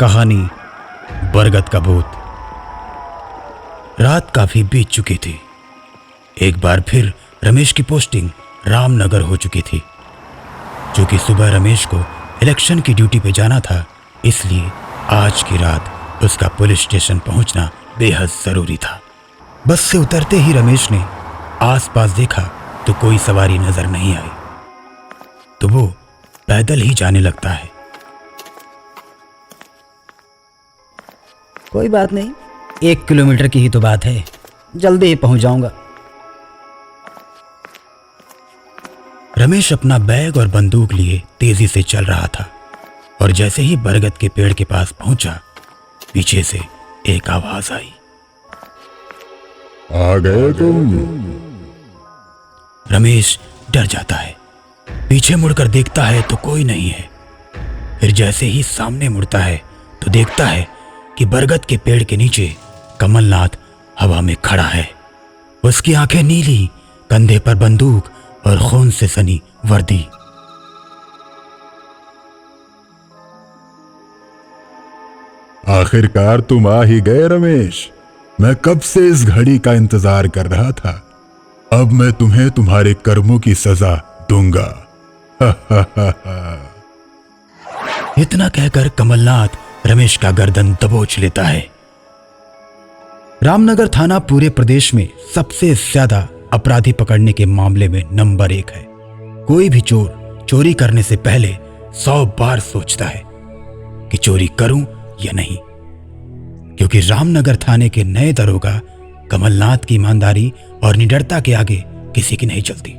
कहानी बरगद का भूत। रात काफी बीत चुकी थी। एक बार फिर रमेश की पोस्टिंग रामनगर हो चुकी थी। क्योंकि सुबह रमेश को इलेक्शन की ड्यूटी पे जाना था, इसलिए आज की रात उसका पुलिस स्टेशन पहुंचना बेहद जरूरी था। बस से उतरते ही रमेश ने आसपास देखा तो कोई सवारी नजर नहीं आई, तो वो पैदल ही जाने लगता है। कोई बात नहीं, 1 किलोमीटर की ही तो बात है, जल्दी ही पहुंच जाऊंगा। रमेश अपना बैग और बंदूक लिए तेजी से चल रहा था और जैसे ही बरगद के पेड़ के पास पहुंचा, पीछे से एक आवाज आई, आ गए तुम। रमेश डर जाता है। पीछे मुड़कर देखता है तो कोई नहीं है। फिर जैसे ही सामने मुड़ता है तो देखता है कि बरगद के पेड़ के नीचे कमलनाथ हवा में खड़ा है। उसकी आंखें नीली, कंधे पर बंदूक और खून से सनी वर्दी। आखिरकार तुम आ ही गए रमेश। मैं कब से इस घड़ी का इंतजार कर रहा था। अब मैं तुम्हें तुम्हारे कर्मों की सजा दूंगा। इतना कहकर कमलनाथ रमेश का गर्दन दबोच लेता है। रामनगर थाना पूरे प्रदेश में सबसे ज्यादा अपराधी पकड़ने के मामले में नंबर 1 है। कोई भी चोर चोरी करने से पहले 100 बार सोचता है कि चोरी करूं या नहीं, क्योंकि रामनगर थाने के नए दरोगा कमलनाथ की ईमानदारी और निडरता के आगे किसी की नहीं चलती।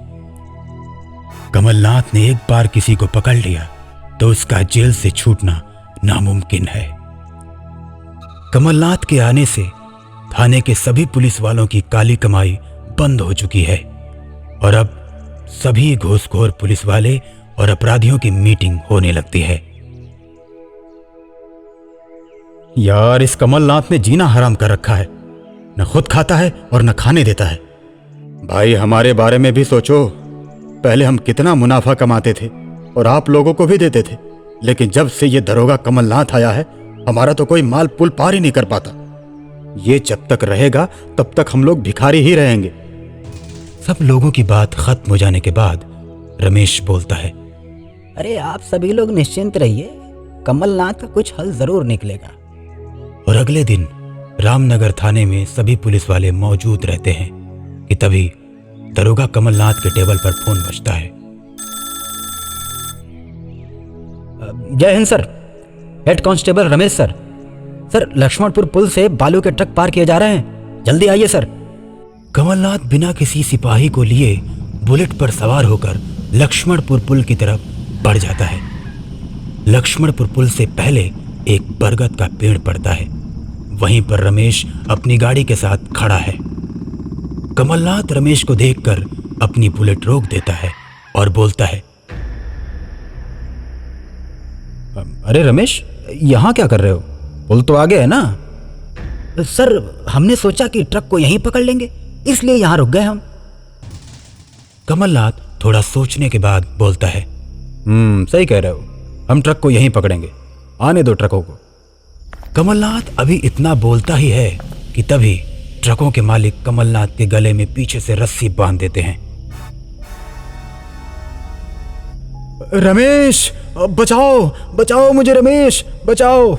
कमलनाथ ने एक बार किसी को पकड़ लिया तो उसका जेल से छूटना नामुमकिन है। कमलनाथ के आने से थाने के सभी पुलिस वालों की काली कमाई बंद हो चुकी है और अब सभी घूसखोर पुलिस वाले और अपराधियों की मीटिंग होने लगती है। यार, इस कमलनाथ ने जीना हराम कर रखा है। न खुद खाता है और न खाने देता है। भाई, हमारे बारे में भी सोचो। पहले हम कितना मुनाफा कमाते थे और आप लोगों को भी देते थे, लेकिन जब से ये दरोगा कमलनाथ आया है, हमारा तो कोई माल पुल पार ही नहीं कर पाता। ये जब तक रहेगा तब तक हम लोग भिखारी ही रहेंगे। सब लोगों की बात खत्म हो जाने के बाद रमेश बोलता है, अरे आप सभी लोग निश्चिंत रहिए, कमलनाथ का कुछ हल जरूर निकलेगा। और अगले दिन रामनगर थाने में सभी पुलिस वाले मौजूद रहते हैं कि तभी दरोगा कमलनाथ के टेबल पर फोन बजता है। Jai Hind sir, head constable Ramesh sir. Sir, Lakshmanpur पुल से बालू के ट्रक पार किए जा रहे हैं, जल्दी आइए सर। कमलनाथ बिना किसी सिपाही को लिए बुलेट पर सवार होकर लक्ष्मणपुर पुल की तरफ बढ़ जाता है। लक्ष्मणपुर पुल से पहले एक बरगद का पेड़ पड़ता है। वहीं पर रमेश अपनी गाड़ी के साथ खड़ा है। कमलनाथ रमेश को देखकर अपनी बुलेट रोक देता है और बोलता है, अरे रमेश, यहाँ क्या कर रहे हो? पुल तो आगे है ना। सर, हमने सोचा कि ट्रक को यहीं पकड़ लेंगे, इसलिए यहाँ रुक गए हम। कमलनाथ थोड़ा सोचने के बाद बोलता है, सही कह रहे हो, हम ट्रक को यहीं पकड़ेंगे, आने दो ट्रकों को। कमलनाथ अभी इतना बोलता ही है कि तभी ट्रकों के मालिक कमलनाथ के गले में पीछे से रस्सी बांध देते हैं। रमेश, बचाओ बचाओ मुझे, रमेश बचाओ।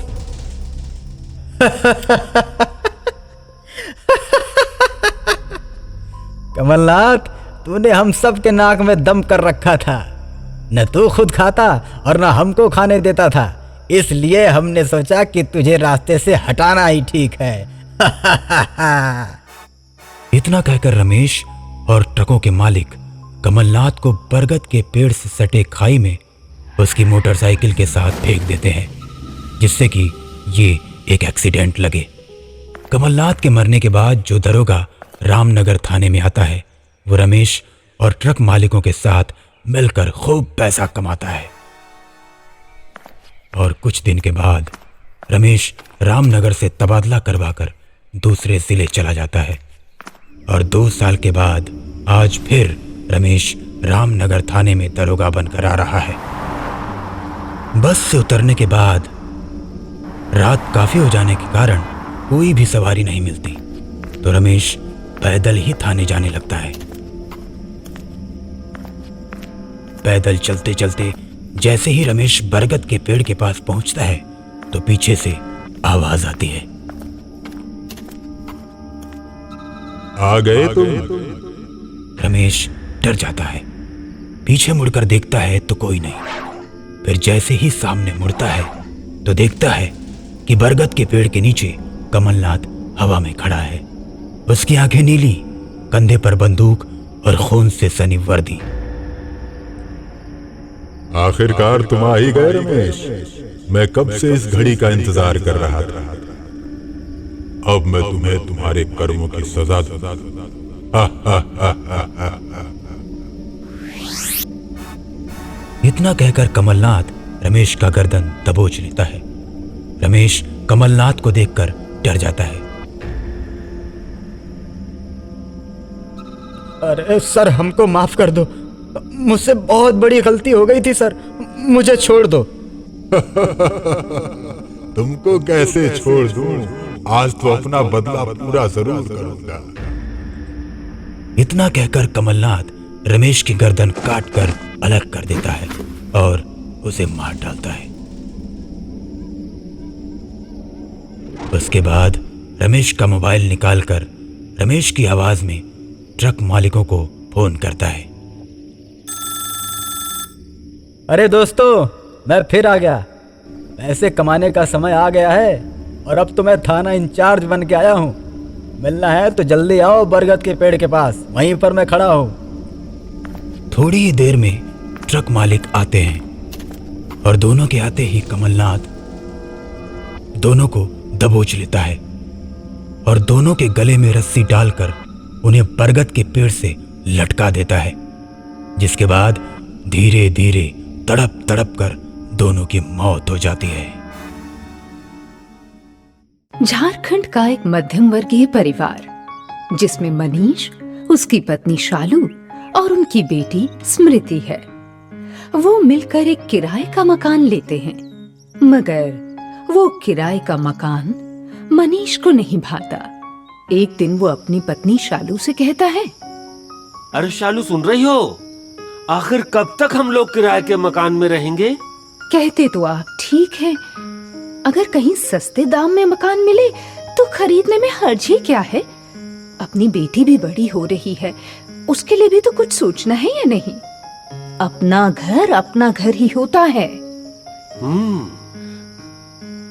कमलनाथ, तूने हम सब के नाक में दम कर रखा था। न तू खुद खाता और न हमको खाने देता था, इसलिए हमने सोचा कि तुझे रास्ते से हटाना ही ठीक है। इतना कहकर रमेश और ट्रकों के मालिक कमलनाथ को बरगद के पेड़ से सटे खाई में उसकी मोटरसाइकिल के साथ फेंक देते हैं, जिससे कि ये एक एक्सीडेंट लगे। कमलनाथ के मरने के बाद जो दरोगा रामनगर थाने में आता है, वो रमेश और ट्रक मालिकों के साथ मिलकर खूब पैसा कमाता है। और कुछ दिन के बाद रमेश रामनगर से तबादला करवाकर दूसरे जिले चला जाता है और 2 साल के बाद आज फिर रमेश रामनगर थाने में दरोगा बनकर आ रहा है। बस से उतरने के बाद रात काफी हो जाने के कारण कोई भी सवारी नहीं मिलती, तो रमेश पैदल ही थाने जाने लगता है। पैदल चलते चलते जैसे ही रमेश बरगद के पेड़ के पास पहुंचता है तो पीछे से आवाज आती है, आ गए तुम? रमेश डर जाता है। पीछे मुड़कर देखता है तो कोई नहीं। फिर जैसे ही सामने मुड़ता है तो देखता है कि बरगद के पेड़ के नीचे कमलनाथ हवा में खड़ा है। उसकी आंखें नीली, कंधे पर बंदूक और खून से सनी वर्दी। आखिरकार तुम आ ही गए रमेश। मैं कब से इस घड़ी का इंतजार कर रहा था। अब मैं तुम्हें तुम्हारे कर्मों की सजा दूंगा। इतना कहकर कमलनाथ रमेश का गर्दन दबोच लेता है। रमेश कमलनाथ को देखकर डर जाता है। अरे सर, हमको माफ कर दो, मुझसे बहुत बड़ी गलती हो गई थी सर, मुझे छोड़ दो। तुमको कैसे छोड़ दूं? आज तो अपना बदला पूरा जरूर करूंगा। इतना कहकर कमलनाथ रमेश की गर्दन काटकर अलग कर देता है और उसे मार डालता है। उसके बाद रमेश का मोबाइल निकालकर रमेश की आवाज में ट्रक मालिकों को फोन करता है। अरे दोस्तों, मैं फिर आ गया। पैसे कमाने का समय आ गया है और अब तो मैं थाना इंचार्ज बन के आया हूँ। मिलना है तो जल्दी आओ बरगद के पेड़ के पास, वहीं पर मैं खड़ा हूँ। थोड़ी ही देर में ट्रक मालिक आते हैं और दोनों के आते ही कमलनाथ दोनों को दबोच लेता है और दोनों के गले में रस्सी डालकर उन्हें बरगद के पेड़ से लटका देता है, जिसके बाद धीरे धीरे तड़प तड़प कर दोनों की मौत हो जाती है। झारखंड का एक मध्यम वर्गीय परिवार जिसमें मनीष, उसकी पत्नी शालू और उनकी बेटी स्मृति है, वो मिलकर एक किराए का मकान लेते हैं। मगर वो किराए का मकान मनीष को नहीं भाता। एक दिन वो अपनी पत्नी शालू से कहता है, अरे शालू, सुन रही हो? आखिर कब तक हम लोग किराए के मकान में रहेंगे? कहते तो आप ठीक है, अगर कहीं सस्ते दाम में मकान मिले तो खरीदने में हर्ज ही क्या है। अपनी बेटी भी बड़ी हो रही है, उसके लिए भी तो कुछ सोचना है या नहीं? अपना घर ही होता है।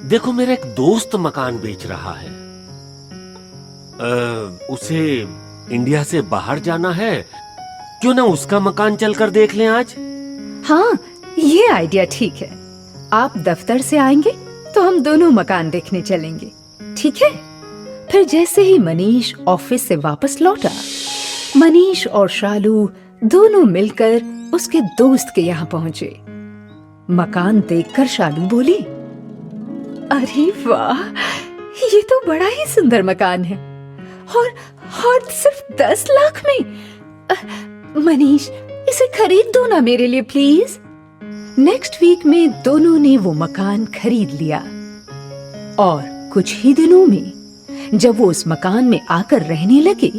देखो, मेरा एक दोस्त मकान बेच रहा है। उसे इंडिया से बाहर जाना है, क्यों ना उसका मकान चलकर देख लें आज? हाँ, ये आइडिया ठीक है। आप दफ्तर से आएंगे तो हम दोनों मकान देखने चलेंगे, ठीक है? फिर जैसे ही मनीष ऑफिस से वापस लौटा, मनीष और शालू दोनों मिलकर उसके दोस्त के यहाँ पहुंचे। मकान देखकर शालू बोली, अरे वाह, ये तो बड़ा ही सुंदर मकान है और सिर्फ 10 लाख में। मनीष, इसे खरीद दो ना मेरे लिए प्लीज। नेक्स्ट वीक में दोनों ने वो मकान खरीद लिया और कुछ ही दिनों में जब वो उस मकान में आकर रहने लगे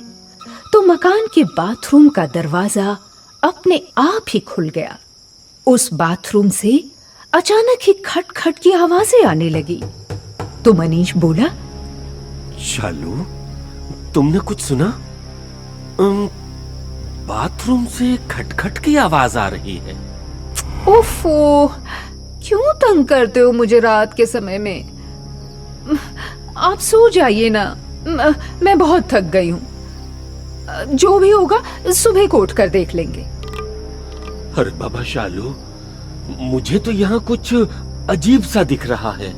तो मकान के बाथरूम का दरवाजा अपने आप ही खुल गया। उस बाथरूम से अचानक ही खटखट की आवाजें आने लगी तो मनीष बोला, शालू, तुमने कुछ सुना? बाथरूम से खटखट की आवाज आ रही है। ओफो, क्यों तंग करते हो मुझे रात के समय में? आप सो जाइए ना, मैं बहुत थक गई हूँ। जो भी होगा सुबह को उठकर देख लेंगे। अरे बाबा शालू, मुझे तो यहाँ कुछ अजीब सा दिख रहा है।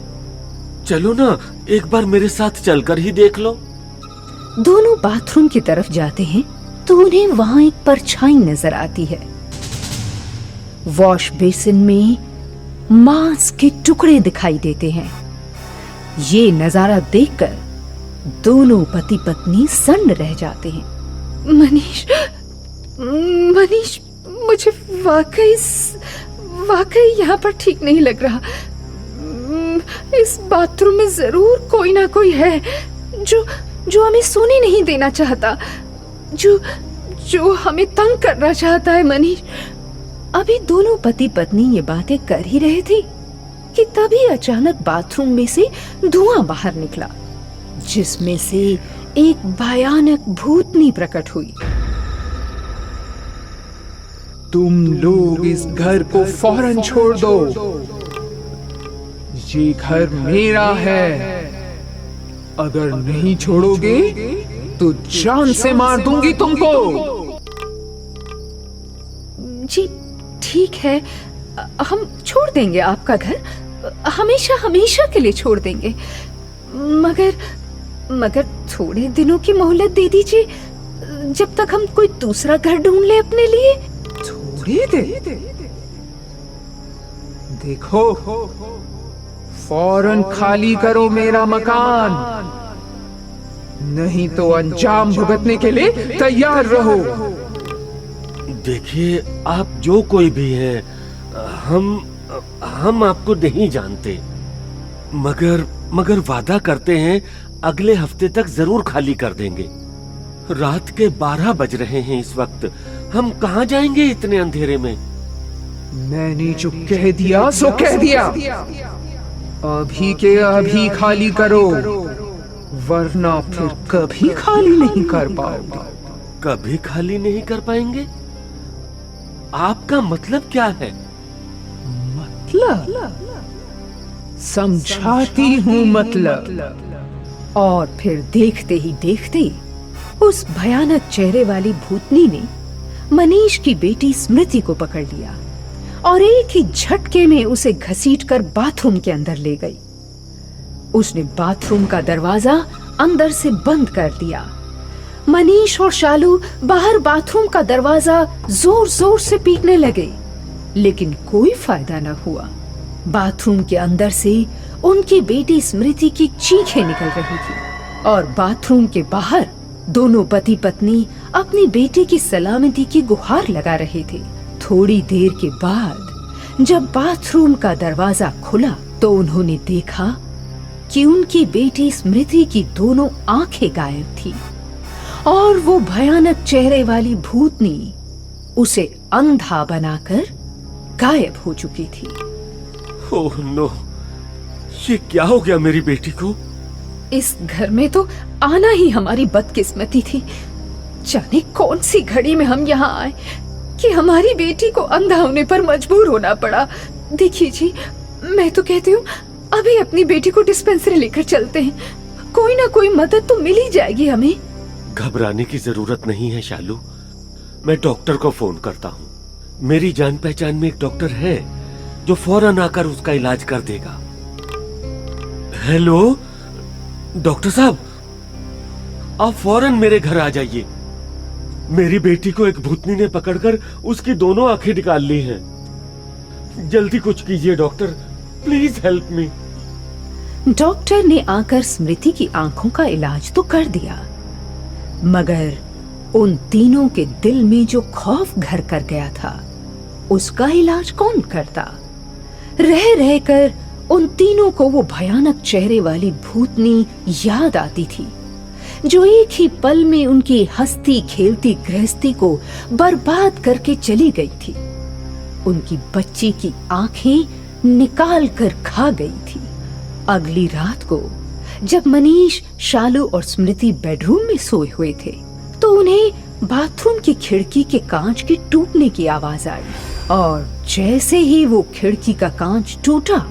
चलो ना, एक बार मेरे साथ चलकर ही देख लो। दोनों बाथरूम की तरफ जाते हैं तो उन्हें वहां एक परछाई नजर आती है। वॉश बेसिन में मांस के टुकड़े दिखाई देते हैं। ये नजारा देखकर दोनों पति पत्नी सन्न रह जाते हैं। मनीष, मुझे वाकई यहाँ पर ठीक नहीं लग रहा। इस बाथरूम में जरूर कोई ना कोई है जो हमें सोने नहीं देना चाहता, जो हमें तंग करना चाहता है। मनीष, अभी दोनों पति पत्नी ये बातें कर ही रहे थे कि तभी अचानक बाथरूम में से धुआं बाहर निकला, जिसमें से एक भयानक भूतनी प्रकट हुई। तुम लोग इस घर को फौरन छोड़ दो, ये घर मेरा है। अगर नहीं छोड़ोगे तो जान से मार दूंगी तुमको। जी ठीक है, हम छोड़ देंगे आपका घर, हमेशा हमेशा के लिए छोड़ देंगे। मगर थोड़े दिनों की मोहलत दे दीजिए, जब तक हम कोई दूसरा घर ढूंढ ले अपने लिए। थोड़ी देर? देखो, फौरन खाली करो मेरा मकान, नहीं तो अंजाम भुगतने के लिए तैयार रहो। देखिए, आप जो कोई भी हैं, हम आपको नहीं जानते, मगर वादा करते हैं अगले हफ्ते तक जरूर खाली कर देंगे। रात के 12 बज रहे हैं इस वक्त, हम कहाँ जाएंगे इतने अंधेरे में? मैंने जो कह दिया सो कह दिया, अभी के अभी खाली करो, वरना फिर कभी खाली नहीं कर पाओगे। कभी खाली नहीं कर पाएंगे? आपका मतलब क्या है? मतलब समझाती हूँ मतलब। और फिर देखते ही देखते उस भयानक चेहरे वाली भूतनी ने मनीष की बेटी स्मृति को पकड़ लिया और एक ही झटके में उसे घसीटकर बाथरूम के अंदर ले गई। उसने बाथरूम का दरवाजा अंदर से बंद कर दिया। मनीष और शालू बाहर बाथरूम का दरवाजा जोर जोर से पीटने लगे, लेकिन कोई फायदा न हुआ। बाथरूम के अंदर से उनकी बेटी स्मृति की चीखें निकल रही थी और बाथरूम के बाहर दोनों पति पत्नी अपनी बेटी की सलामती की गुहार लगा रहे थे। थोड़ी देर के बाद जब बाथरूम का दरवाजा खुला तो उन्होंने देखा कि उनकी बेटी स्मृति की दोनों आंखें गायब थी और वो भयानक चेहरे वाली भूतनी उसे अंधा बनाकर गायब हो चुकी थी। ओह नो, ये क्या हो गया मेरी बेटी को? इस घर में तो आना ही हमारी बदकिस्मती थी। जाने कौन सी घड़ी में हम यहाँ आए कि हमारी बेटी को अंधा होने पर मजबूर होना पड़ा। देखिए जी, मैं तो कहती हूँ अभी अपनी बेटी को डिस्पेंसरी लेकर चलते हैं, कोई ना कोई मदद तो मिल ही जाएगी हमें। घबराने की जरूरत नहीं है शालू, मैं डॉक्टर को फोन करता हूँ। मेरी जान पहचान में एक डॉक्टर है जो फौरन आकर उसका इलाज कर देगा। हेलो डॉक्टर साहब, आप फौरन मेरे घर आ जाइए। मेरी बेटी को एक भूतनी ने पकड़कर उसकी दोनों आंखें निकाल ली हैं। जल्दी कुछ कीजिए doctor, please help me. Doctor ने आकर स्मृति की आंखों का इलाज तो कर दिया, मगर उन तीनों के दिल में जो खौफ घर कर गया था उसका इलाज कौन करता? रह रहकर उन तीनों को वो भयानक चेहरे वाली भूतनी याद आती थी जो एक ही पल में उनकी हंसती खेलती गृहस्थी को बर्बाद करके चली गई थी। उनकी बच्ची की आंखें निकाल कर खा गई थी। अगली रात को जब मनीष, शालू और स्मृति बेडरूम में सोए हुए थे तो उन्हें बाथरूम की खिड़की के कांच के टूटने की आवाज आई और जैसे ही वो खिड़की का कांच टूटा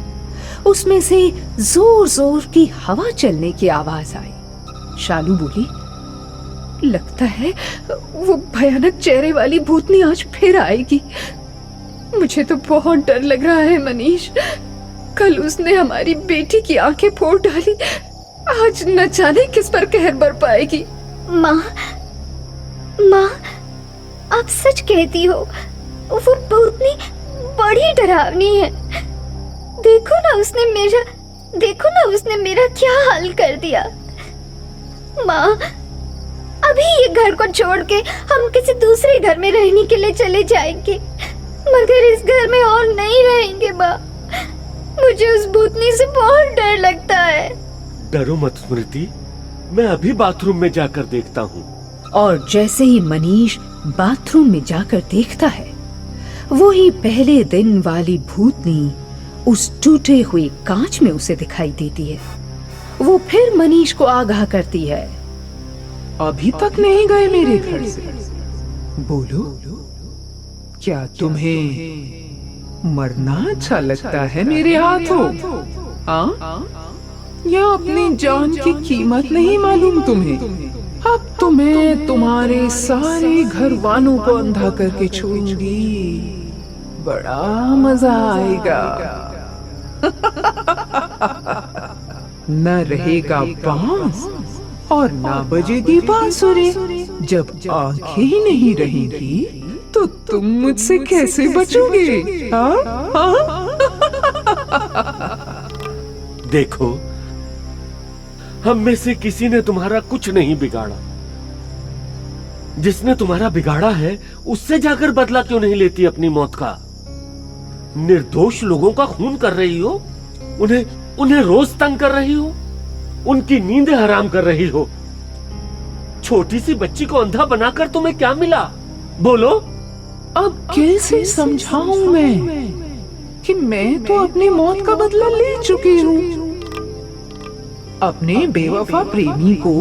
उसमें से जोर जोर की हवा चलने की आवाज आई। शालू बोली, लगता है वो भयानक चेहरे वाली भूतनी आज फिर आएगी। मुझे तो बहुत डर लग रहा है मनीष, कल उसने हमारी बेटी की आंखें फोड़ डाली, आज न जाने किस पर कहर बरपाएगी। माँ, आप सच कहती हो, वो भूतनी बड़ी डरावनी है। देखो ना उसने मेरा क्या हाल कर दिया। माँ, अभी ये घर को छोड़ के हम किसी दूसरे घर में रहने के लिए चले जाएंगे, मगर इस घर में और नहीं रहेंगे। माँ, मुझे उस भूतनी से बहुत डर लगता है। डरो मत स्मृति, मैं अभी बाथरूम में जाकर देखता हूँ। और जैसे ही मनीष बाथरूम में जाकर देखता है, वही पहले दिन वाली भूतनी उस टूटे हुए कांच में उसे दिखाई देती है। वो फिर मनीष को आगाह करती है। अभी तक नहीं गए मेरे घर से? बोलो, क्या तुम्हें मरना अच्छा लगता है मेरे हाथों? या अपनी जान की कीमत नहीं मालूम तुम्हें? अब तुम्हें तुम्हारे सारे घर वालों को अंधा करके छोड़ूंगी, बड़ा मजा आएगा। न रहेगा बांस और ना बजेगी बांसुरी। जब आंखें ही नहीं रहेंगी तो तुम मुझसे कैसे बचोगे? देखो, हम में से किसी ने तुम्हारा कुछ नहीं बिगाड़ा। जिसने तुम्हारा बिगाड़ा है उससे जाकर बदला क्यों नहीं लेती अपनी मौत का? निर्दोष लोगों का खून कर रही हो, उन्हें रोज तंग कर रही हो, उनकी नींदें हराम कर रही हो। छोटी सी बच्ची को अंधा बनाकर तुम्हें क्या मिला? बोलो। अब कैसे समझाऊं मैं कि मैं तो अपनी मौत का बदला ले चुकी हूँ। अपने बेवफा प्रेमी को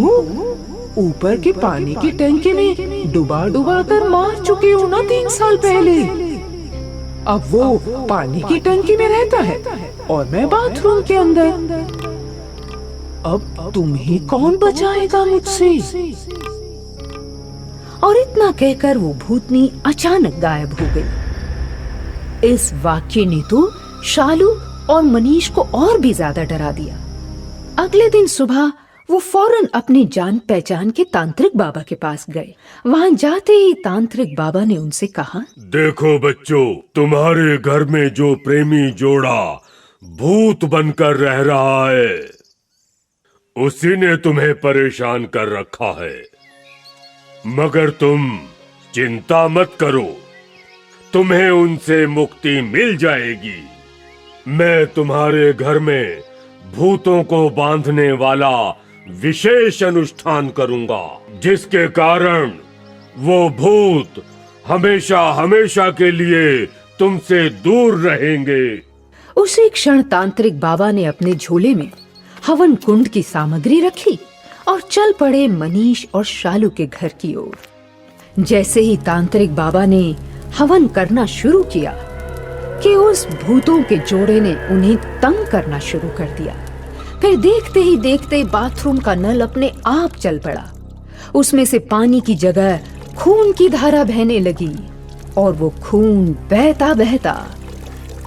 ऊपर के पानी की टंकी में डुबा डुबा कर मार चुकी हूँ ना 3 साल पहले। अब वो पानी की टंकी में रहता है और मैं बाथरूम के अंदर। अब तुम्हें कौन बचाएगा मुझसे? और इतना कहकर वो भूतनी अचानक गायब हो गई। इस वाक्य ने तो शालू और मनीष को और भी ज्यादा डरा दिया। अगले दिन सुबह वो फौरन अपनी जान पहचान के तांत्रिक बाबा के पास गए। वहां जाते ही तांत्रिक बाबा ने उनसे कहा, देखो बच्चों, तुम्हारे घर में जो प्रेमी जोड़ा भूत बनकर रह रहा है, उसी ने तुम्हें परेशान कर रखा है। मगर तुम चिंता मत करो, तुम्हें उनसे मुक्ति मिल जाएगी। मैं तुम्हारे घर में भूतों को बांधने वाला विशेष अनुष्ठान करूंगा, जिसके कारण वो भूत हमेशा हमेशा के लिए तुमसे दूर रहेंगे। उसी क्षण तांत्रिक बाबा ने अपने झोले में हवन कुंड की सामग्री रखी और चल पड़े मनीष और शालू के घर की ओर। जैसे ही तांत्रिक बाबा ने हवन करना शुरू किया कि उस भूतों के जोड़े ने उन्हें तंग करना शुरू कर दिया। फिर देखते ही देखते बाथरूम का नल अपने आप चल पड़ा। उसमें से पानी की जगह खून की धारा बहने लगी और वो खून बहता बहता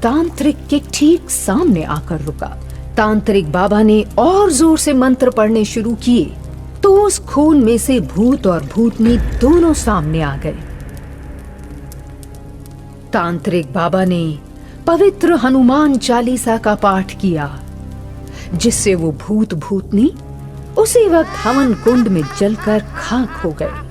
तांत्रिक के ठीक सामने आकर रुका। तांत्रिक बाबा ने और जोर से मंत्र पढ़ने शुरू किए तो उस खून में से भूत और भूतनी दोनों सामने आ गए। तांत्रिक बाबा ने पवित्र हनुमान चालीसा का पाठ किया, जिससे वो भूत भूतनी उसी वक्त हवन कुंड में जलकर खाक हो गए।